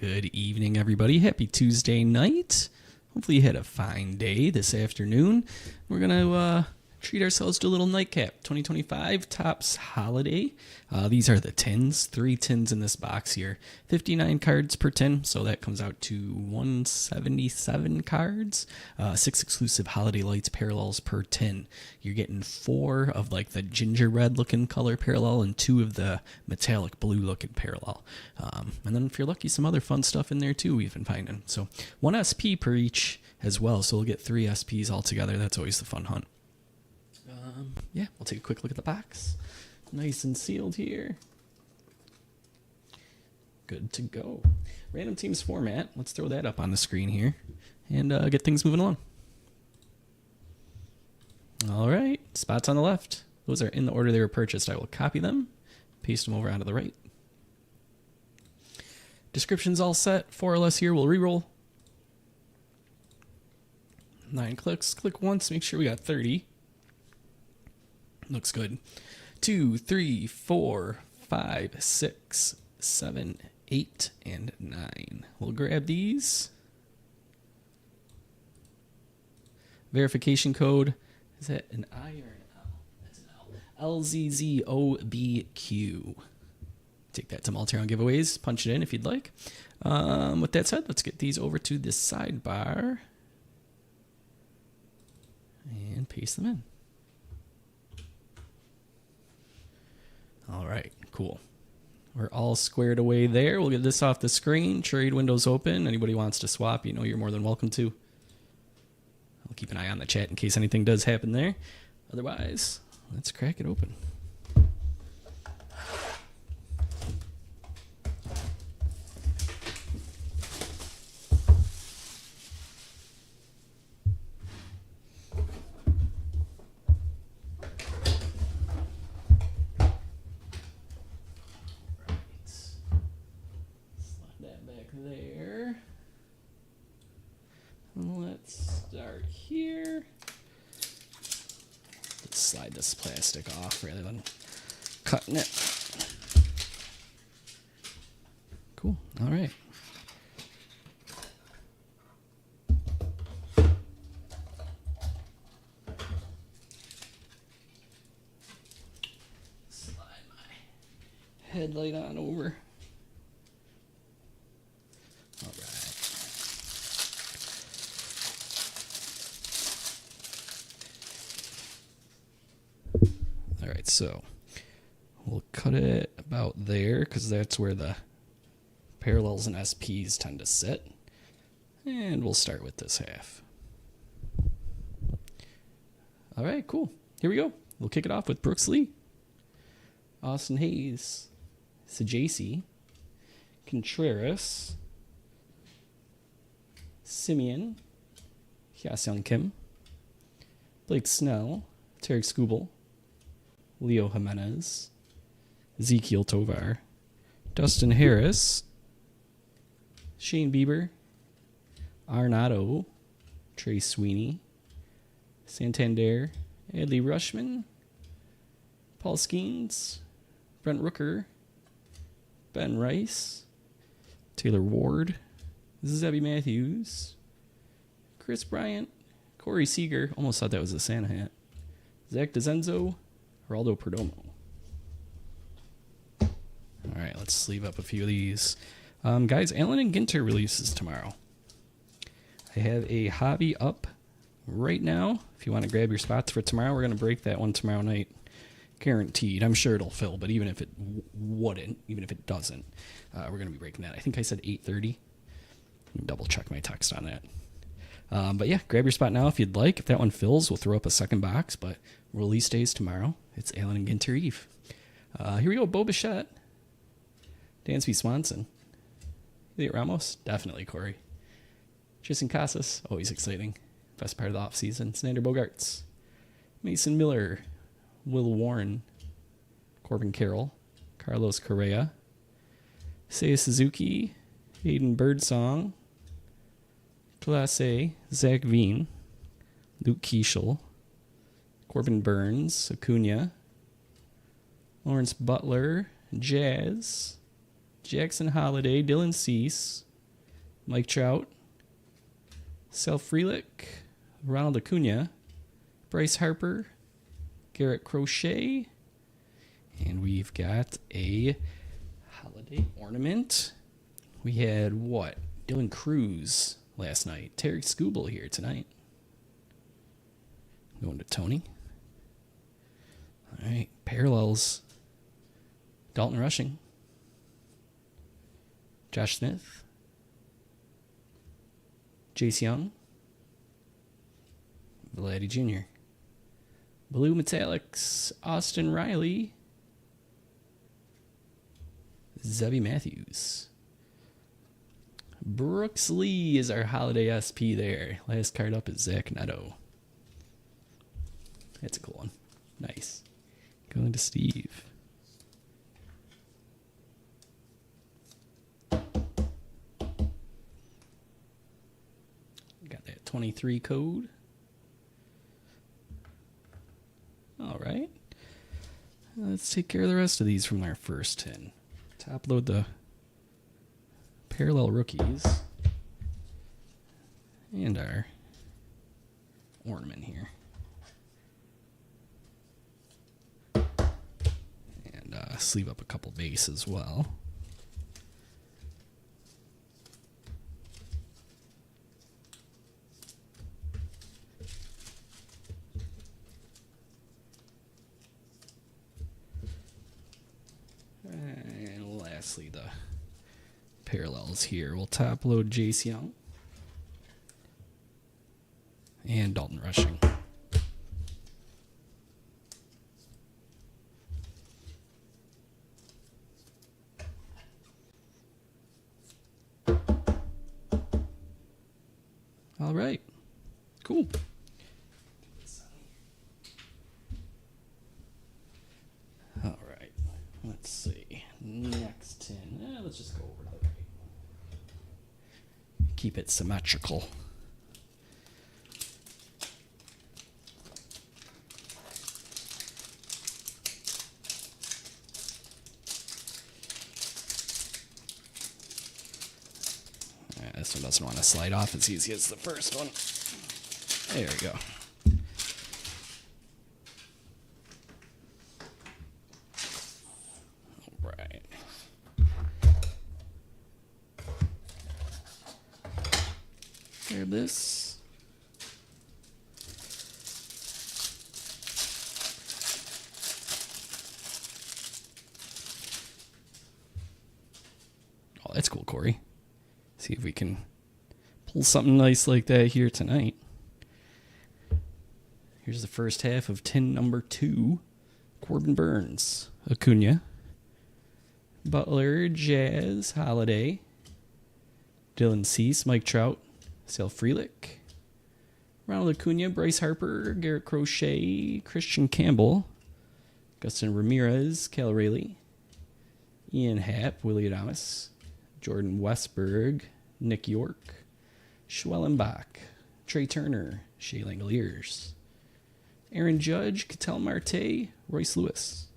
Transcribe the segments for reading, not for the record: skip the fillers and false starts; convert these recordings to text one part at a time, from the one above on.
Good evening, everybody. Happy Tuesday night. Hopefully you had a fine day this afternoon. We're going to treat ourselves to a little nightcap. 2025 Topps Holiday. These are the tins. 3 tins in this box here. 59 cards per tin, so that comes out to 177 cards. 6 exclusive Holiday Lights parallels per tin. You're getting 4 of like the gingerbread looking color parallel and 2 of the metallic blue looking parallel. And then if you're lucky, some other fun stuff in there too we've been finding. So 1 SP per each as well, so we'll get 3 SPs all together. That's always the fun hunt. Yeah, we'll take a quick look at the box. Nice and sealed here. Good to go. Random teams format. Let's throw that up on the screen here and get things moving along. All right, spots on the left. Those are in the order they were purchased. I will copy them, paste them over onto the right. Description's all set. 4 or less here. We'll reroll. 9 clicks. Click once. Make sure we got 30. Looks good. 2, 3, 4, 5, 6, 7, 8, and 9. We'll grab these. Verification code. Is that an I or an L? That's an L. LZZOBQ. Take that to Malteron Giveaways. Punch it in if you'd like. With that said, let's get these over to the sidebar and paste them in. All right, cool. We're all squared away there. We'll get this off the screen. Trade window's open. Anybody wants to swap, you know you're more than welcome to. I'll keep an eye on the chat in case anything does happen there. Otherwise, let's crack it open. There. Let's start here. Let's slide this plastic off rather than cutting it. Cool. All right. Slide my headlight on over. Alright, so we'll cut it about there because that's where the parallels and SPs tend to sit. And we'll start with this half. Alright, cool. Here we go. We'll kick it off with Brooks Lee, Austin Hayes, Sajacy, Contreras, Simeon, Hyasyoung Kim, Blake Snell, Tarek Skubal, Leo Jimenez, Ezekiel Tovar, Dustin Harris, Shane Bieber, Arenado, Trey Sweeney, Santander, Adley Rushman, Paul Skeens, Brent Rooker, Ben Rice, Taylor Ward, Zebby Matthews, Chris Bryant, Corey Seager, almost thought that was a Santa hat, Zach DeZenzo, Geraldo Perdomo. All right, let's sleeve up a few of these. Guys, Allen and Ginter releases tomorrow. I have a hobby up right now. If you want to grab your spots for tomorrow, we're going to break that one tomorrow night. Guaranteed. I'm sure it'll fill, but even if it wouldn't, even if it doesn't, we're going to be breaking that. I think I said 8:30. Double check my text on that. But yeah, grab your spot now if you'd like. If that one fills, we'll throw up a second box, but release days tomorrow. It's Allen and Ginter Eve. Here we go, Bo Bichette, Dansby Swanson, Elliot Ramos, definitely Corey, Tristan Casas, always exciting, best part of the offseason, Xander Bogaerts, Mason Miller, Will Warren, Corbin Carroll, Carlos Correa, Seiya Suzuki, Hayden Birdsong, Class A, Zach Veen, Luke Keeschel, Corbin Burns, Acuna, Lawrence Butler, Jazz, Jackson Holiday, Dylan Cease, Mike Trout, Sal Frelick, Ronald Acuna, Bryce Harper, Garrett Crochet, and we've got a holiday ornament. We had what? Dylan Cruz last night. Terry Skubal here tonight. Going to Tony. All right, parallels. Dalton Rushing. Josh Smith. Jace Young. Vladdy Jr. Blue Metallics. Austin Riley. Zebby Matthews. Brooks Lee is our holiday SP there. Last card up is Zach Neto. That's a cool one. Nice. Going to Steve. Got that 23 code. All right. Let's take care of the rest of these from our first 10. Top load the parallel rookies and our ornament here. And sleeve up a couple base as well. And lastly, the parallels here. We'll top load Jace Young and Dalton Rushing. All right. Cool. All right. Let's see. Next 10. Let's just go over to the right. Keep it symmetrical. This one doesn't want to slide off as easy as the first one. There we go. All right. Grab this. Oh, that's cool, Corey. See if we can pull something nice like that here tonight. Here's the first half of 10 number 2. Corbin Burns, Acuna, Butler, Jazz, Holiday, Dylan Cease, Mike Trout, Sal Frelick, Ronald Acuna, Bryce Harper, Garrett Crochet, Christian Campbell, Gustin Ramirez, Cal Rayleigh, Ian Happ, Willie Adames, Jordan Westberg, Nick York, Schwellenbach, Trey Turner, Shea Langoliers, Aaron Judge, Ketel Marte, Royce Lewis.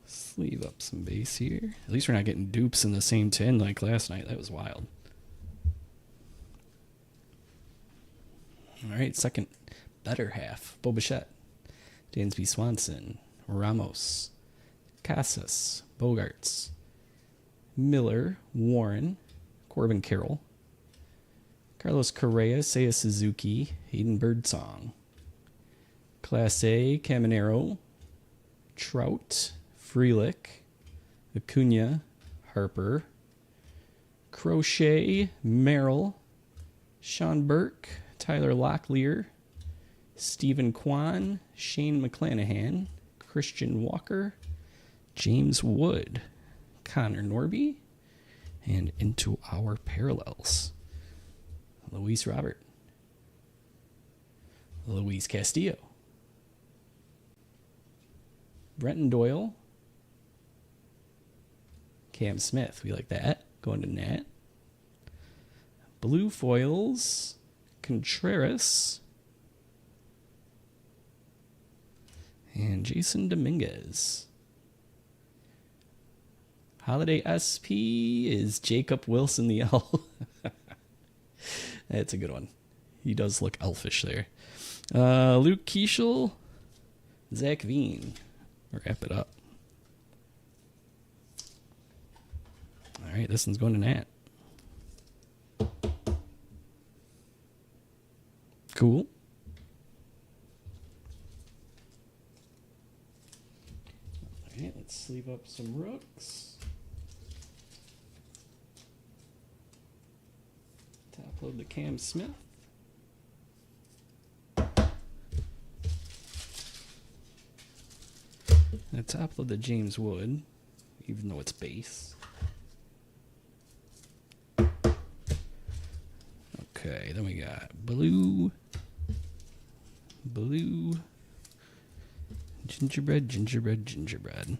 Sleeve up some base here. At least we're not getting dupes in the same 10 like last night. That was wild. All right, second better half. Bo Bichette, Dansby Swanson, Ramos, Casas, Bogarts, Miller, Warren, Corbin Carroll, Carlos Correa, Seiya Suzuki, Hayden Birdsong, Class A, Caminero, Trout, Frelick, Acuna, Harper, Crochet, Merrill, Sean Burke, Tyler Locklear, Stephen Kwan, Shane McClanahan, Christian Walker, James Wood, Connor Norby, and into our parallels, Luis Robert, Luis Castillo, Brenton Doyle, Cam Smith, we like that, going to Nat, Blue Foils, Contreras, And Jason Dominguez. Holiday SP is Jacob Wilson the Elf. That's a good one. He does look elfish there. Luke Keeschel, Zach Veen. Wrap it up. All right, this one's going to Nat. Cool. All right, let's sleeve up some rooks. Top load the Cam Smith. And top load the James Wood, even though it's base. Okay, then we got blue, gingerbread.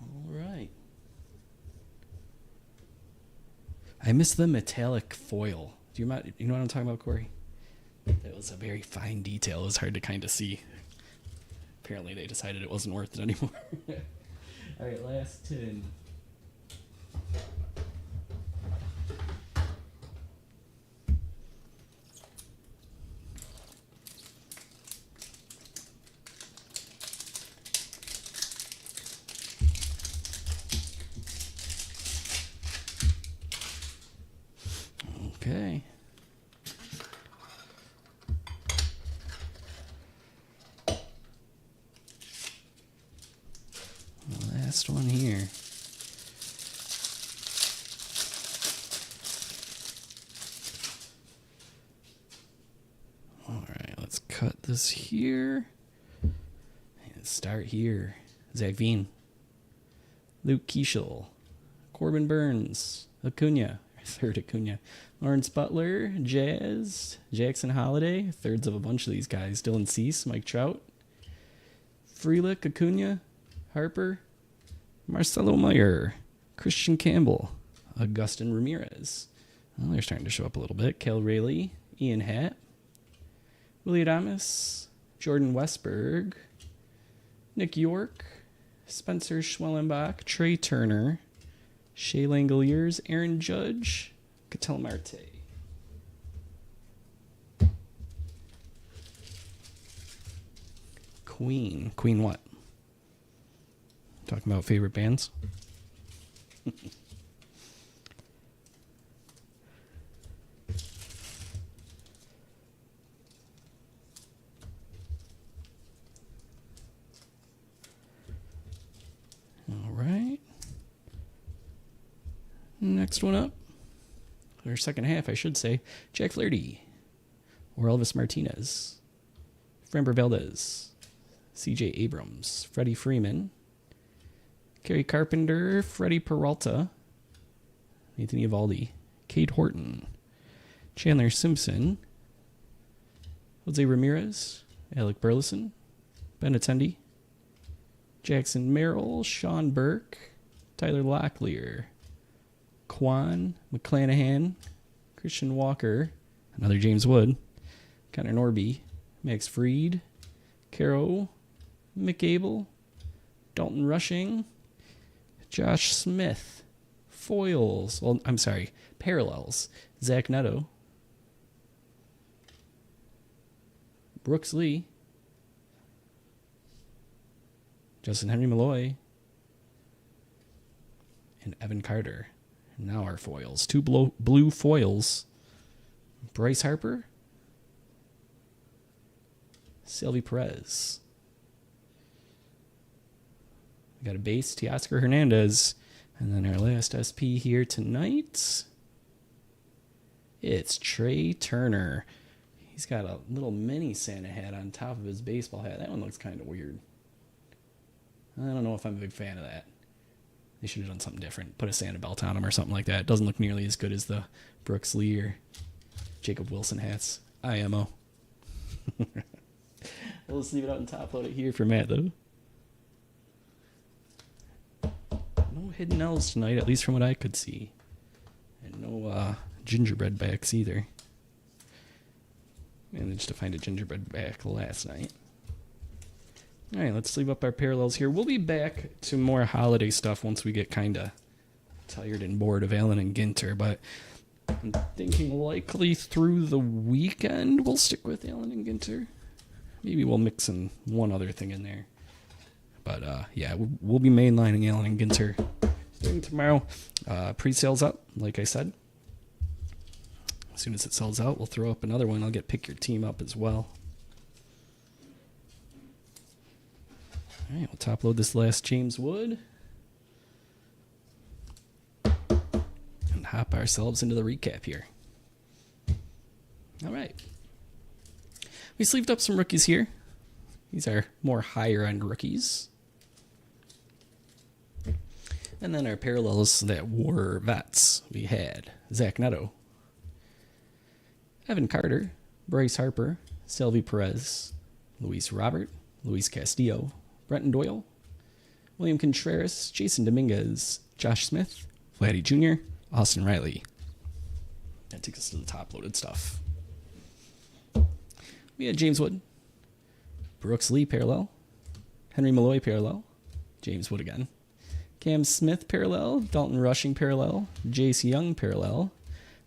All right. I miss the metallic foil. Do you know what I'm talking about, Corey? That was a very fine detail. It was hard to kind of see. Apparently they decided it wasn't worth it anymore. All right, last tin. Okay. Last one here. All right, let's cut this here. And start here. Zach Veen, Luke Keeschel, Corbin Burns, Acuna, third Acuna, Lawrence Butler, Jazz, Jackson Holiday, thirds of a bunch of these guys, Dylan Cease, Mike Trout, Frelick, Acuna, Harper, Marcelo Meyer, Christian Campbell, Augustin Ramirez. Well, they're starting to show up a little bit. Cal Rayleigh, Ian Hatt, Willie Adames, Jordan Westberg, Nick York, Spencer Schwellenbach, Trey Turner, Shea Langoliers, Aaron Judge, Ketel Marte. Queen. Queen what? Talking about favorite bands? All right. Next one up. Or second half, I should say. Jack Flaherty. Or Elvis Martinez. Framber Valdez. C.J. Abrams. Freddie Freeman. Kerry Carpenter. Freddie Peralta. Anthony Eovaldi. Cade Horton. Chandler Simpson. Jose Ramirez. Alec Burleson. Ben Attendee. Jackson Merrill. Sean Burke. Tyler Locklear. Quan McClanahan. Christian Walker. Another James Wood. Connor Norby. Max Fried. Caro McAble. Dalton Rushing. Josh Smith. Foils. Well, I'm sorry. Parallels. Zach Neto. Brooks Lee. Justin Henry Malloy. And Evan Carter. Now our foils. Two blue foils. Bryce Harper. Sylvie Perez. We got a base, Teoscar Hernandez. And then our last SP here tonight. It's Trey Turner. He's got a little mini Santa hat on top of his baseball hat. That one looks kind of weird. I don't know if I'm a big fan of that. They should have done something different. Put a Santa belt on him or something like that. It doesn't look nearly as good as the Brooks Lee or Jacob Wilson hats. IMO. Let's leave it out and top load it here for Matt, though. No hidden L's tonight, at least from what I could see. No gingerbread backs either. Managed to find a gingerbread back last night. All right, let's leave up our parallels here. We'll be back to more holiday stuff once we get kind of tired and bored of Allen and Ginter, but I'm thinking likely through the weekend we'll stick with Allen and Ginter. Maybe we'll mix in one other thing in there. But yeah, we'll be mainlining Allen and Ginter starting tomorrow. Pre-sale's up, like I said. As soon as it sells out, we'll throw up another one. I'll get Pick Your Team up as well. All right, we'll top load this last James Wood. And hop ourselves into the recap here. All right. We sleeved up some rookies here. These are more higher-end rookies. And then our parallels that were vets. We had Zach Neto, Evan Carter, Bryce Harper, Selvy Perez, Luis Robert, Luis Castillo, Brenton Doyle, William Contreras, Jason Dominguez, Josh Smith, Vladdy Jr., Austin Riley. That takes us to the top-loaded stuff. We had James Wood, Brooks Lee parallel, Henry Malloy parallel, James Wood again, Cam Smith parallel, Dalton Rushing parallel, Jace Young parallel,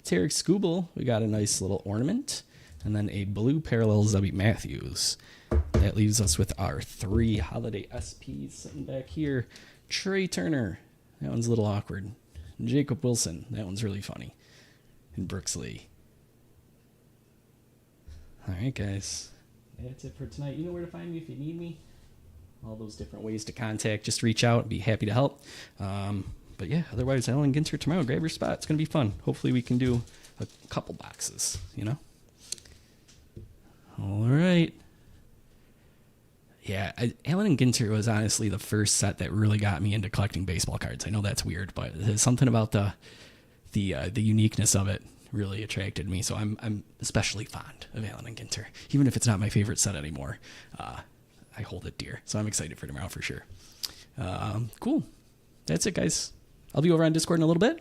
Tarek Skubal, we got a nice little ornament, and then a blue parallel Zebby Matthews. That leaves us with our 3 holiday SPs sitting back here. Trey Turner, that one's a little awkward. Jacob Wilson, that one's really funny. And Brooks Lee. All right, guys. That's it for tonight. You know where to find me if you need me. All those different ways to contact. Just reach out. Be happy to help. But yeah, otherwise, Allen Ginter tomorrow. Grab your spot. It's going to be fun. Hopefully we can do a couple boxes, you know? All right. Yeah, Allen and Ginter was honestly the first set that really got me into collecting baseball cards. I know that's weird, but there's something about the uniqueness of it really attracted me. So I'm especially fond of Allen and Ginter, even if it's not my favorite set anymore. I hold it dear, so I'm excited for tomorrow for sure. Cool. That's it, guys. I'll be over on Discord in a little bit.